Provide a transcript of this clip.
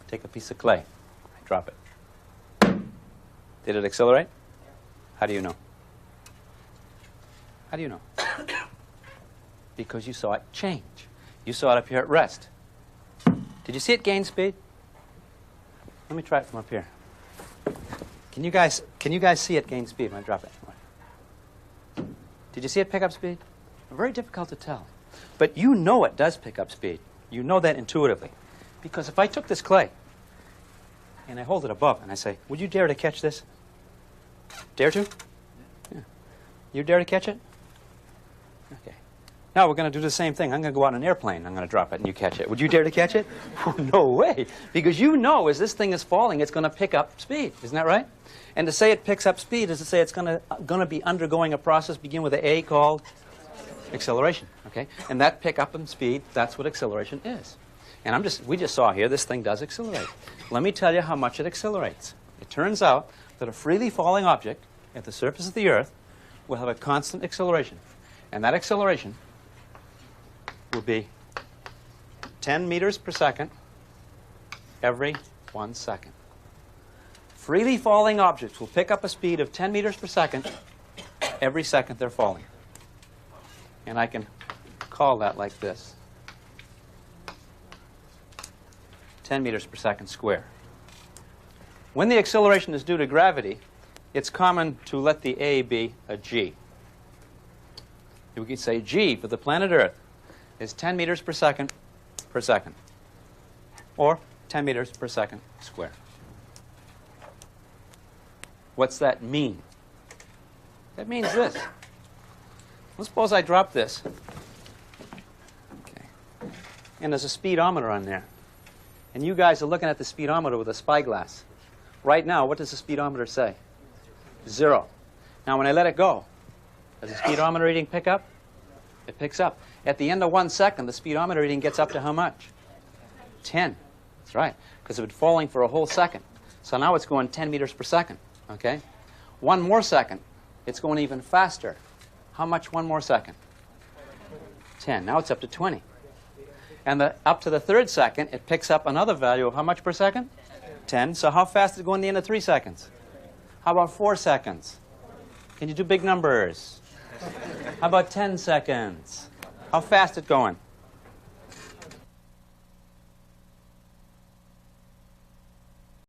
take a piece of clay. I drop it. Did it accelerate? How do you know? How do you know? Because you saw it change. You saw it up here at rest. Did you see it gain speed? Let me try it from up here. Can you guys see it gain speed when I drop it? Did you see it pick up speed? Very difficult to tell. But you know it does pick up speed. You know that intuitively. Because if I took this clay and I hold it above and I say, would you dare to catch this? Dare to? Yeah. You dare to catch it? Okay. Now we're going to do the same thing. I'm going to go out in an airplane. I'm going to drop it and you catch it. Would you dare to catch it? No way. Because you know as this thing is falling, it's going to pick up speed. Isn't that right? And to say it picks up speed is to say it's going to be undergoing a process, begin with an A called acceleration. Okay? And that pickup in speed, that's what acceleration is. And we just saw here this thing does accelerate. Let me tell you how much it accelerates. It turns out that a freely falling object at the surface of the Earth will have a constant acceleration. And that acceleration will be 10 meters per second every 1 second. Freely falling objects will pick up a speed of 10 meters per second every second they're falling. And I can call that like this. 10 meters per second square. When the acceleration is due to gravity, it's common to let the A be a g. We can say g for the planet Earth is 10 meters per second, or 10 meters per second square. What's that mean? That means this. Let's suppose I drop this. Okay. And there's a speedometer on there. And you guys are looking at the speedometer with a spyglass. Right now, what does the speedometer say? 0. Now, when I let it go, does the speedometer reading pick up? It picks up. At the end of 1 second, the speedometer reading gets up to how much? 10. That's right, because it's been falling for a whole second. So now it's going 10 meters per second. Okay? 1 more second, it's going even faster. How much 1 more second? 10. Now it's up to 20. And up to the 3rd second, it picks up another value of how much per second? 10. So how fast is it going at the end of 3 seconds? How about 4 seconds? Can you do big numbers? How about 10 seconds? How fast is it going?